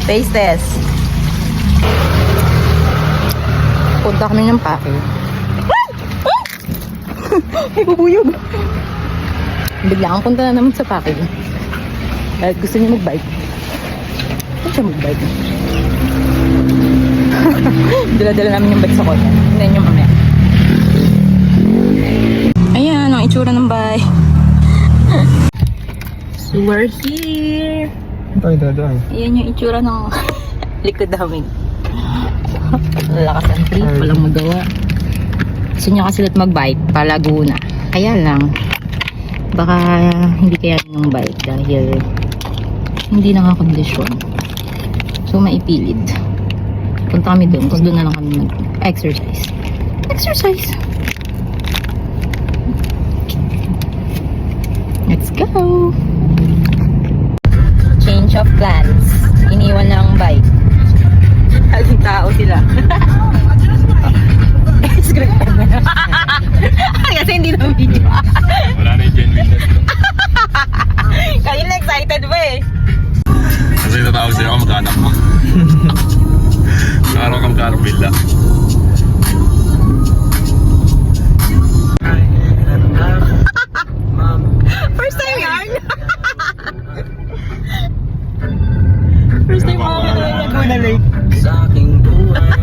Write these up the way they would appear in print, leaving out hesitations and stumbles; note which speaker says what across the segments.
Speaker 1: Taste test. Punta kami ng pake. Ay, bubuyog. Bigla akong punta na naman sa pake. Dahil gusto niya mag-bike. Gusto siya mag-bike. Dala-dala namin yung bike sa kotse. Hindi niyo mamaya. Ayan, ang itsura ng bike. So we're here.
Speaker 2: Tayo dadaan.
Speaker 1: Ayan yung itsura ng likod namin. Lakas ang trip, walang magawa. Gusto niya kasi ulit mag-bike pa Laguna. Kaya lang, baka hindi kaya yung bike dahil hindi nakakondisyon. So maipilid. Punta kami doon, tapos doon na lang kami mag-exercise. Exercise! Let's go! Change of plans. Iniwan na ang bike. Haling tao sila. Script na. Kasi hindi na video.
Speaker 2: Wala na yung genuine.
Speaker 1: Kayo na excited ba eh.
Speaker 2: Kasi natawag sa'yo ako magkanak mo. Karo kang Carmilla.
Speaker 1: First time yarn? First time ako na Laguna Lake.
Speaker 3: Sa aking buhay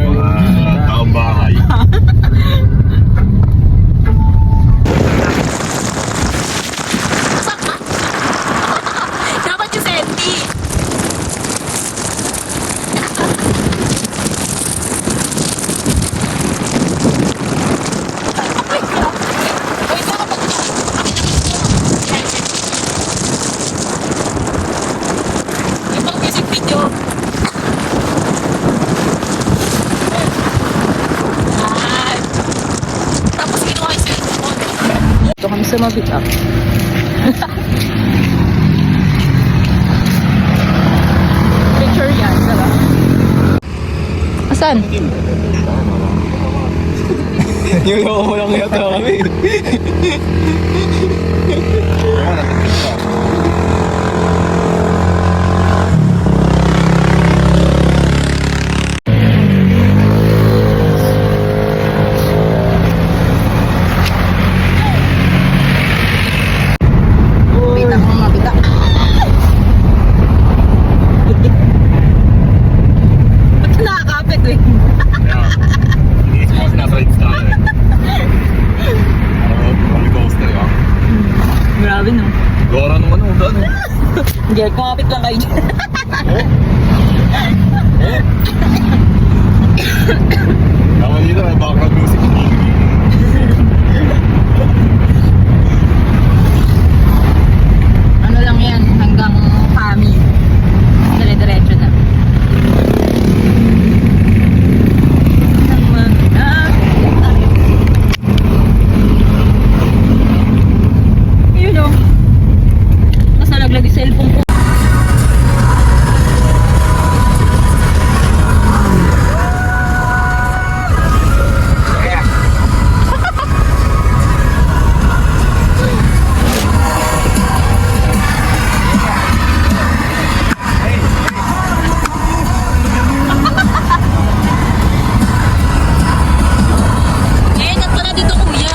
Speaker 3: walang
Speaker 2: Taong bahay.
Speaker 1: Dapat yung senti. Ibang music video. Tapos kinuha yung cellphone. Ito kami sa Mabitap. Picture yan, diba? Asan?
Speaker 2: Yun ako mo lang yata kami.
Speaker 1: Bita ko mga bita. Ba't ka nakakapit eh?
Speaker 2: Iniisip ko nasa rides tayo eh. Roller coaster ka.
Speaker 1: Grabe no.
Speaker 2: Gora nung ano, gano'n.
Speaker 1: Hindi, kumapit lang kayo dyan.
Speaker 2: Naman dito, may background music.
Speaker 1: Ano lang yan, hanggang kami. Dire-diretso na. Yun o. Tapos nalaglag yung cellphone ko. Eh, nagpa na dito kuya.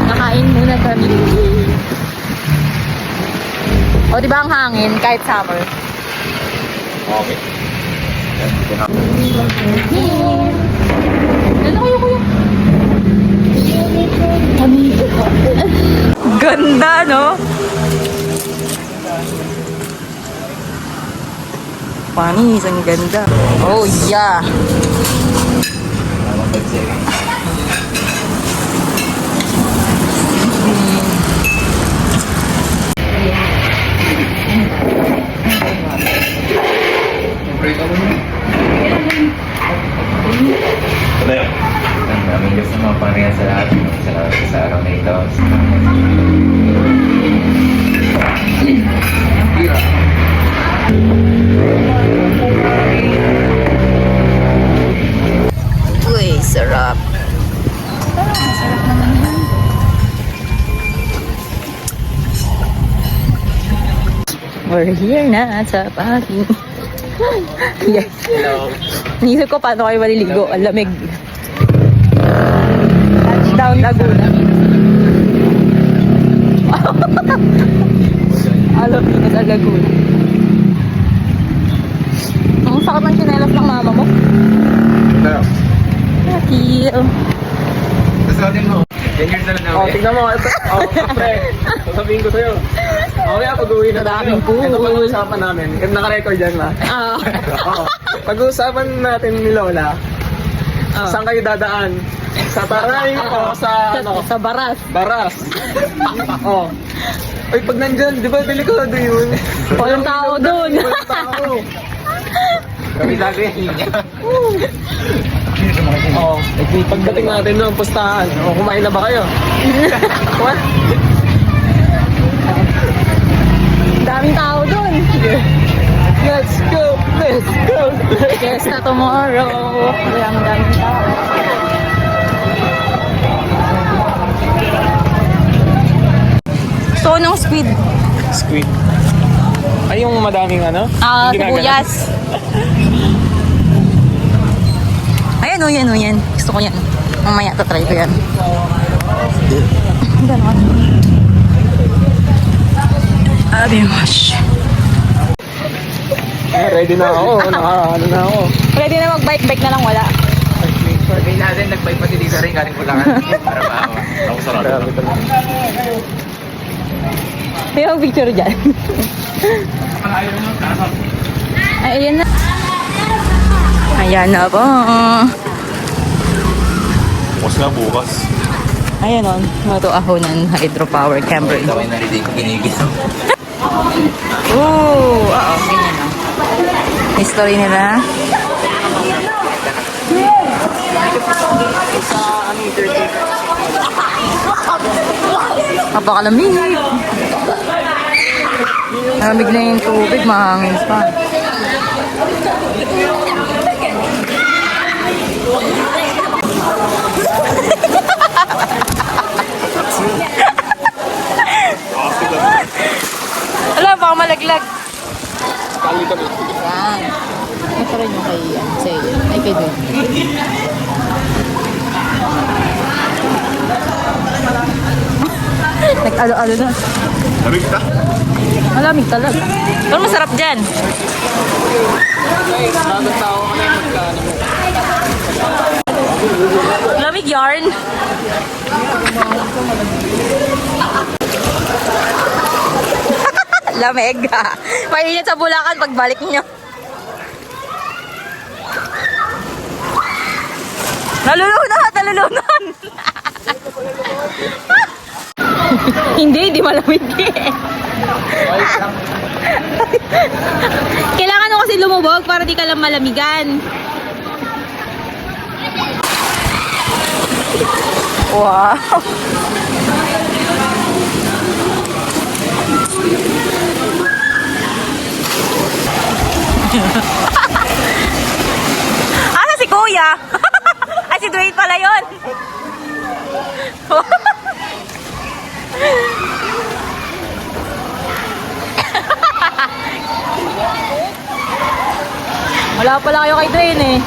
Speaker 1: Nakain muna kami. O, di ba ang hangin kahit summer?
Speaker 2: Okay.
Speaker 1: Ano kayo kuya? Kami. Ganda, no? Panis, ang ganda. Oh, yeah.
Speaker 2: Ano yun?
Speaker 3: Ang daming gusto mga pangyayari sa lahat. Salamat sa araw na ito.
Speaker 1: Uy, sarap. We're here na sa parking. Yes.
Speaker 2: Hello.
Speaker 1: Inisip ko paano kayo maliligo. Ang lamig. Touchdown Laguna. Alam niyo sa Laguna. Ang sakit ng chinelas ng mama mo.
Speaker 2: Hello.
Speaker 1: Kill.
Speaker 3: Sasabihin mo. 10 years na lang
Speaker 2: Oh, tignan mo. Ito. Oh, pre. Sasabihin ko sa'yo. Okay, pag-uwi na namin. Ito pag-uusapan namin. Kasi naka-record yan, ma.
Speaker 1: Ah.
Speaker 2: Oo. Pag-uusapan natin ni Lola, saan kayo dadaan? Sa Taray o sa, ano?
Speaker 1: Sa baras.
Speaker 2: Baras. Oh. Ay, pag nandyan, di ba delikado yun?
Speaker 1: Walang tao doon.
Speaker 2: Walang tao.
Speaker 3: Kami lagi yan.
Speaker 2: Oh, pagdating natin doon, pustahan. Oh, kumain na ba kayo? What?
Speaker 1: Daming tao doon.
Speaker 2: Let's go! Let's go!
Speaker 1: Yes na tomorrow. Kaya ang daming tao. So, nung speed?
Speaker 2: Squid. Ay, yung madaming ano?
Speaker 1: Sibuyas. Ayan o, yan o, yan. Gusto ko yan. Mamaya, tatry ko yan. Ganon. Abimash.
Speaker 2: Ready na ako. Ano na ako.
Speaker 1: Pwede na mag-bike-bike na lang wala.
Speaker 3: Survey natin, nag-bike pati dito rin, galing Bulacan. Para maawa.
Speaker 2: Ako sarado.
Speaker 1: May mag picture dyan. Ay, ayan na. Ayan na po.
Speaker 2: Bukas na bukas.
Speaker 1: Ayan o. Ito ahonan hydropower Cambridge.
Speaker 3: Ito ay narinig ko ginigil.
Speaker 1: Oo, ganyan lang. History nila. Napakalamig. Malamig na yung tubig, mahangin pa. Wala, baka malaglag. Yan. Ito rin yung kay, ay kay Doon. Nag-alo-alo na.
Speaker 2: Lamig ka?
Speaker 1: Malamig talaga. Pero masarap dyan. Lamig yarn. Lamig. Mainit sa Bulacan pagbalik nyo. Nalulunan. Hindi malamig eh. Kailangan mo kasi lumubog para di ka lang malamigan. Wow. Asa si Kuya? Ay, si Dwayne pala yun. Wala pala kayo kay Dwayne eh.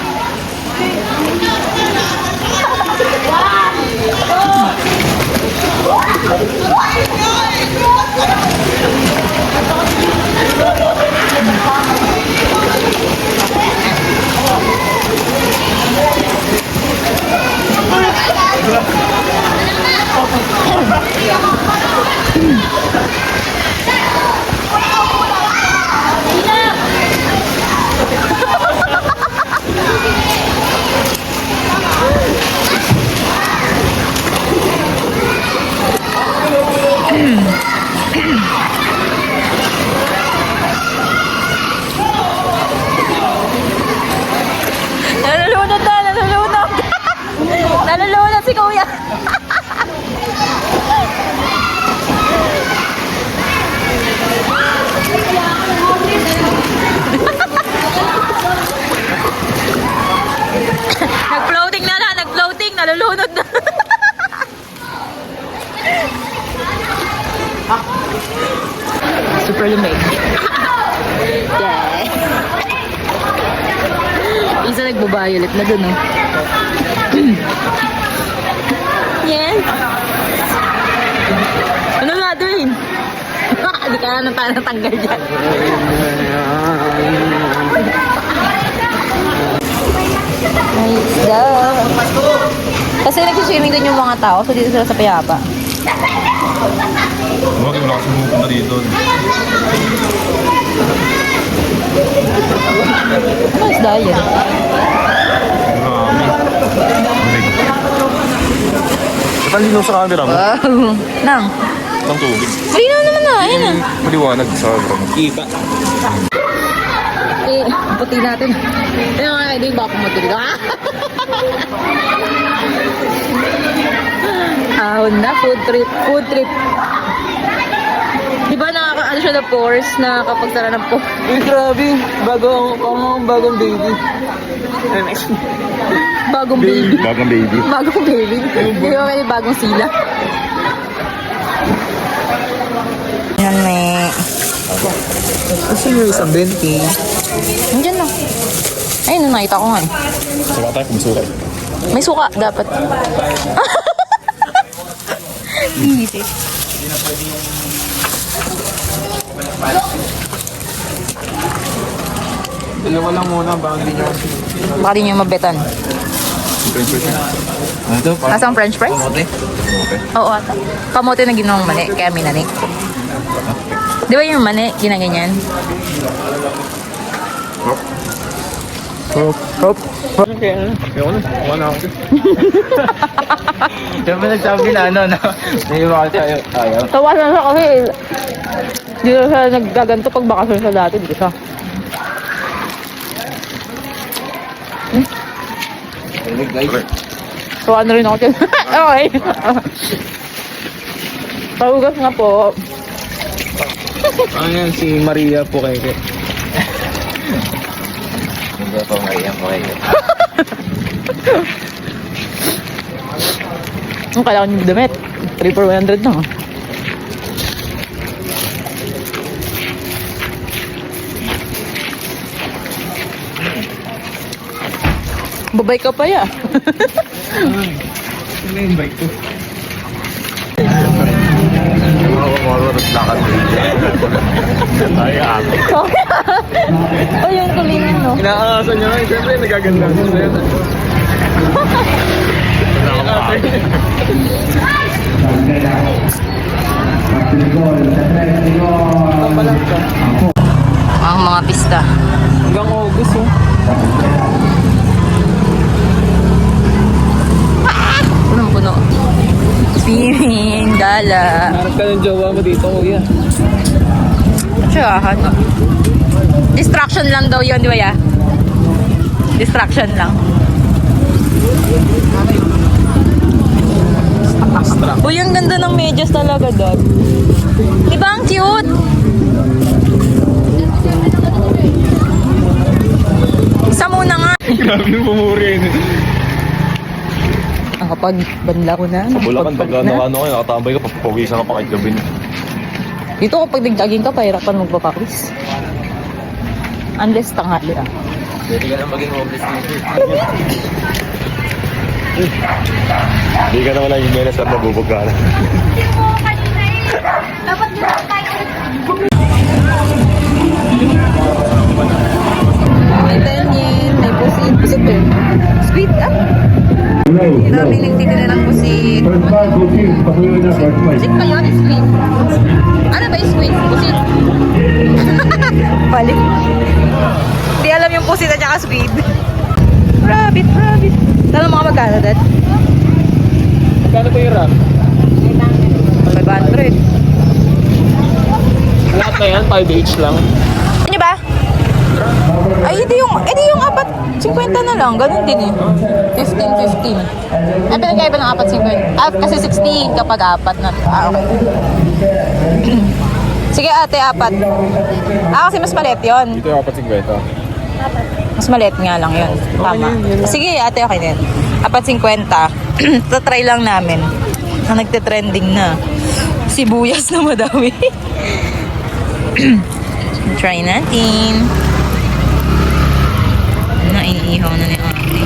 Speaker 1: Nalulunod si Kuya. Nag-floating na, nalulunod na. Super lumig. Yeah. Isa nagbo-violet na dun, oh. Yes. Ano nga doon? Hindi ka na natanggal dyan. May isda. Kasi nagsiswimming din yung mga tao, so dito sila sa Payapa.
Speaker 4: Bakit wala kasi pumunta dito?
Speaker 1: Ano isda yan?
Speaker 4: Marami. Ba't linaw sa camera mo?
Speaker 1: Wow. Nang.
Speaker 4: Ang tubig.
Speaker 1: Malinaw naman na. Ayun na.
Speaker 4: Maliwanag sa camera. Kita.
Speaker 1: Eh, puti natin. Ayun nga, hindi ba pumunta dito? Ahon na, food trip. Food trip. Di ba nakaka-ano siya na pores na kapag sara ng pores?
Speaker 2: Uy, grabe. Bagong baby.
Speaker 1: Bagong baby.
Speaker 4: Bagang baby.
Speaker 1: Bagong baby. Di ba may bagong sila? Yan may...
Speaker 2: Gusto mo isang 20?
Speaker 1: Nandiyan na. Ayun, nakita ko nga eh.
Speaker 4: Saka tayo kumusura.
Speaker 1: May suka, dapat. Easy.
Speaker 2: Dalawa lang muna, baka hindi nyo.
Speaker 1: Baka di nyo mabetan.
Speaker 4: French fries.
Speaker 2: Ano to?
Speaker 1: Nasaan french fries?
Speaker 4: Okay.
Speaker 1: Oo ata. Kamote na ginawang mani, kaya minani. Di ba yung mani, ginaganyan?
Speaker 2: Hop. Okay, ano? Ayoko na. Wala ako.
Speaker 3: Diba ba nagsabi na ano, no? Naiiwan ka tayo. Ayaw.
Speaker 1: Tawa na siya kasi dito siya naggaganto pag bakasyon sa dati, dito siya. Tawa na rin ako dyan. Okay. Pahugas nga po.
Speaker 2: Ano yan, si Maria Pukeke.
Speaker 3: Hindi pa ngayon mo ngayon.
Speaker 1: Ang kailangan yung damit. 3 for 100 na. Babay ka pa ya.
Speaker 2: Ano yung bike ko?
Speaker 4: Ay, ate.
Speaker 1: Oh, yun tulingan, no?
Speaker 2: Inaakasan niya nga. Siyempre, nagaganda siya sa'yo. Kapalang ka.
Speaker 1: Ang mga pista.
Speaker 2: Hanggang August, oh.
Speaker 1: Punong-puno. Swimming, gala.
Speaker 2: Harap ka ng jowa mo dito, kuya.
Speaker 1: Tsahan. Distraction lang daw yun, di ba ya? Distraction lang. Uy, ang ganda ng medyas talaga doon. Di ba ang cute? Isa muna nga.
Speaker 4: Grabe yung pumuri.
Speaker 1: Kapag banla ko na.
Speaker 4: Bulacan, pag
Speaker 1: nakapagpag na.
Speaker 4: ano kayo, nakatambay ka, papawisan ka pa kahit gabi na.
Speaker 1: Dito kapag nag-jogging ka, pahirapan magpapakwis. Unless tanghali ah.
Speaker 3: Pwede ka na maging homeless dito.
Speaker 4: Hindi ka naman lang yung menas at mabubog ka na.
Speaker 1: May tenyin, may pusit. Pusit ba yun? Sweet ah. Hindi namin nagtitinda ng pusit. Pusit ba yun? Sweet. Ano ba yung sweet? Pusit. Balik. Hindi alam yung pusit at saka sweet. Rabbit. Tala mga magkano, Dad?
Speaker 2: Magkano po yung ram?
Speaker 1: 500.
Speaker 2: Lahat na yan, 5 each lang.
Speaker 1: Ano ba? Ay, edi yung apat, 50 na lang. Ganun din eh. 15. Ay, pinagkaiba ng apat, 50. Ah, kasi 60 kapag apat na. Ah, okay. Sige ate, apat. Ah, kasi mas maliit yun.
Speaker 4: Dito yung 4.50.
Speaker 1: Mas maliit nga lang yun. Tama. Sige ate, okay din. Apat 50. Tatry lang namin. Ang nagte-trending na. Sibuyas na madami. Try natin. Ano, iniihaw na ni ate.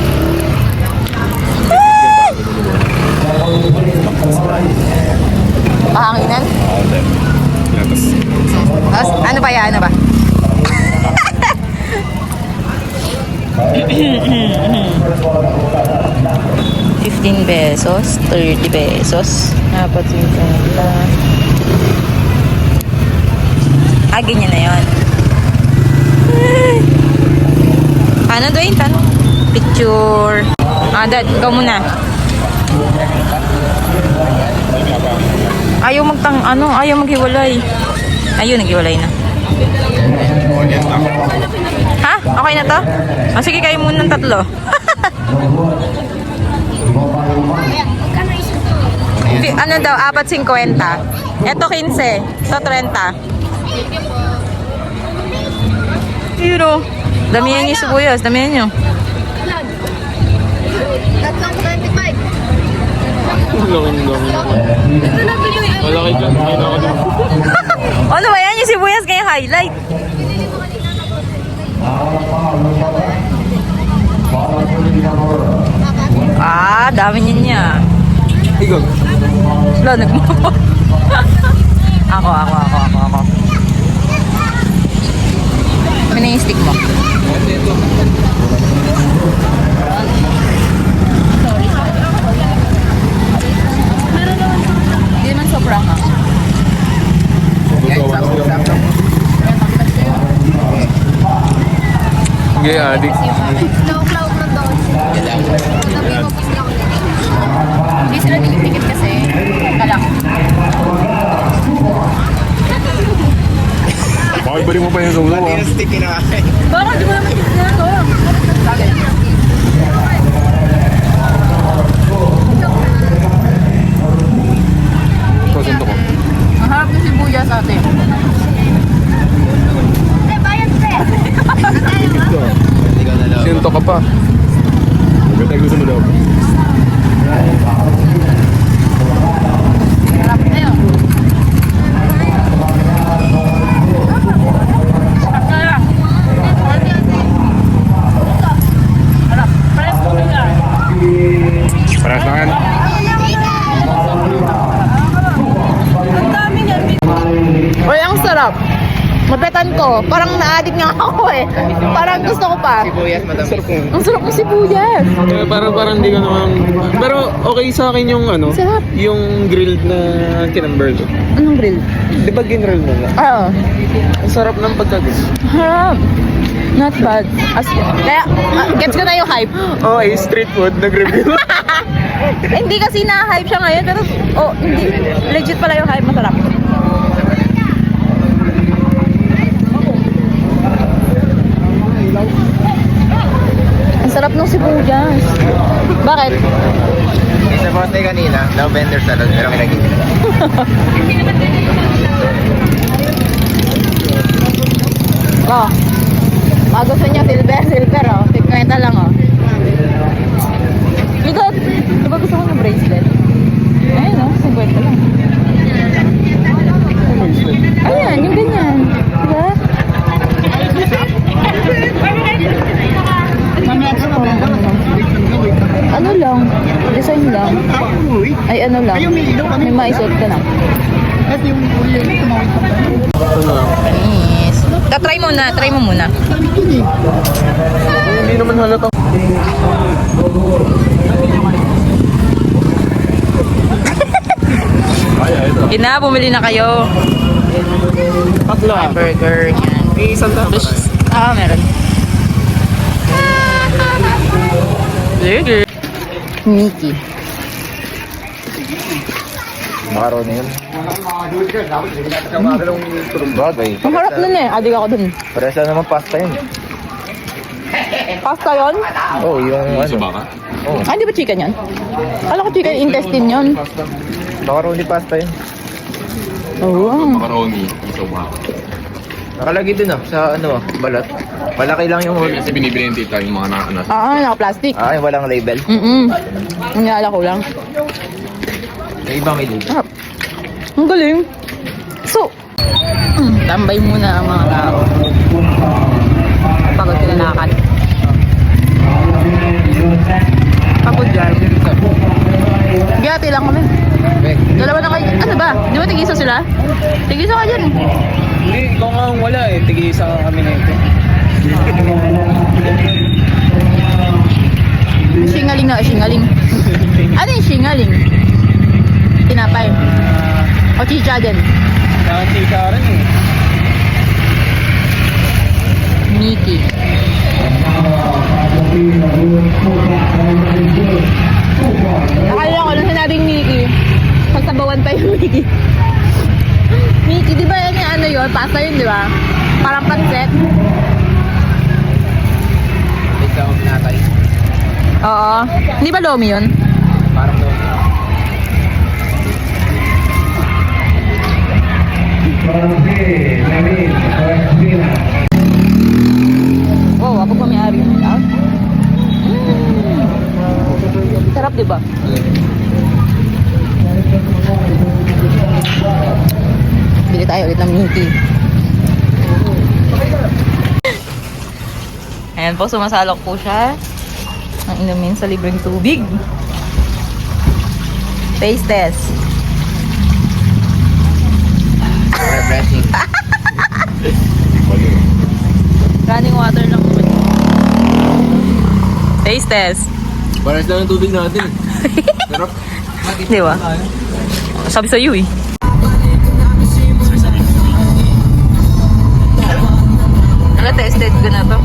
Speaker 1: Pahanginan? Ano ba yan? Ano ba? ₱15, 30 pesos. Dapat 50. Ganyan na yun. Paano, Dwayne? Paano? Picture. Dad, ikaw muna. Ayaw ayaw maghiwalay. Ayun, naghiwalay na. Ha? Okay na to? Sige, kayo muna ng 3. Ano daw? 4.50. Ito 15. Ito 30. Euro. Damihan niyo sibuyas. Damihan niyo.
Speaker 5: Tatlong 25.
Speaker 2: Malaki dyan. Ay, nako din.
Speaker 1: Ano ba yan? Yung sibuyas kaya highlight. Dami niya.
Speaker 2: Igor.
Speaker 1: Wala, Ako. Ano na yung stick mo? Hindi naman sobrang ha.
Speaker 2: Okay, adik.
Speaker 5: Cloud na doon. Sabi mo, kiss lang ulit.
Speaker 1: Hindi sila tinikit kasi. Kalak.
Speaker 4: Bakit ba rin mo pa yung sulo?
Speaker 1: Bakit di mo naman ito?
Speaker 2: Kasunto ko.
Speaker 1: Ang harap ng sibuyas ate.
Speaker 5: Eh, bayan pre.
Speaker 2: Sinto ka pa.
Speaker 4: Maganda gusto mo daw.
Speaker 1: Harap na yun. Harap na lang. Harap. Pares ko na yan.
Speaker 4: Paras lang yan.
Speaker 1: Uy, ang sarap. Mapetan ko. Parang na-addict nga ako eh. Parang gusto ko pa.
Speaker 2: Sarap mo.
Speaker 1: Ang sarap ng sibuyas.
Speaker 2: Parang hindi ka naman... Pero okay sa akin yung
Speaker 1: Sarap.
Speaker 2: yung grilled na kinamber ko.
Speaker 1: Anong grill?
Speaker 2: Di ba ginrill mo na?
Speaker 1: Oo.
Speaker 2: Ang sarap ng pagkagis.
Speaker 1: Harap. Not bad. Kaya, gets ko na yung hype.
Speaker 2: Okay, street food, nag-review.
Speaker 1: Hindi kasi na-hype siya ngayon. Pero, hindi. Legit pala yung hype. Masarap. Ang sarap ng sibuyas. Bakit?
Speaker 6: Sa bote kanina, no vendor salad, pero kinagin.
Speaker 1: Oh. Gusto niya silver oh. 50 lang oh. Ikaw, diba gusto ko ng bracelet? Ayun oh, 50 lang. Ayan, yung ganyan. Diba? Ano lang? Design lang. Ay ano lang. May maisuot ka na. Yes. Try mo muna.
Speaker 2: Hindi naman halata.
Speaker 1: Ina, bumili na kayo.
Speaker 2: Tatlo ah.
Speaker 1: Burger, yan.
Speaker 2: May isang tapos.
Speaker 1: Meron. Burger. Mickey.
Speaker 6: Macaroni yun. Bagay.
Speaker 1: Ang harap nun eh. Adik ako dun.
Speaker 6: Parehas lang naman pasta yun.
Speaker 1: Pasta yun?
Speaker 6: Oh, yung ano. Oh,
Speaker 1: Ay, di ba chicken yan? Kala ko chicken intestine yun.
Speaker 6: macaroni pasta yun.
Speaker 1: Oo.
Speaker 3: Macaroni, iso ba?
Speaker 6: Nakalagay dun sa ano balat. Malaki lang yung hole.
Speaker 3: Kasi binibili yung tita yung mga nakanas.
Speaker 1: Naka-plastic.
Speaker 6: Yung walang label.
Speaker 1: Ang naalala ko lang.
Speaker 6: May ibang may label.
Speaker 1: Ang galing. So, Tambay muna ang mga tao. Pagod ka na lakad. Pagod dyan. Gati lang kami. Dalawa na kayo. Ano ba? Di ba tig-isa sila? Tig-isa ka dyan.
Speaker 2: Hindi, ikaw nga ang wala eh. Tig-isa kami na ito.
Speaker 1: Singaling na, singaling. Ano yung singaling? Tinapay. O chicha din.
Speaker 2: Nakatika rin eh.
Speaker 1: Mickey. Akala ko nung sinabing Mickey, sasabawan pa yung Mickey. Mickey, di ba yan yung ano yun? Pasta yun, di ba? Parang panset.
Speaker 6: Ikaw ang natay.
Speaker 1: Oo. Di ba lomi yun?
Speaker 6: Parang doon.
Speaker 1: Wow, ako pa may-ari. Sarap, di ba? Bili tayo ulit ng Mickey. Ayan po, sumasalok po siya. Ang inumin sa libreng tubig. Taste test.
Speaker 6: Refreshing.
Speaker 1: Running water lang naman. Taste test.
Speaker 6: Pares lang ang tubig natin. Sarap.
Speaker 1: Di ba? Sabi sa iyo eh. Ano tested ko na to?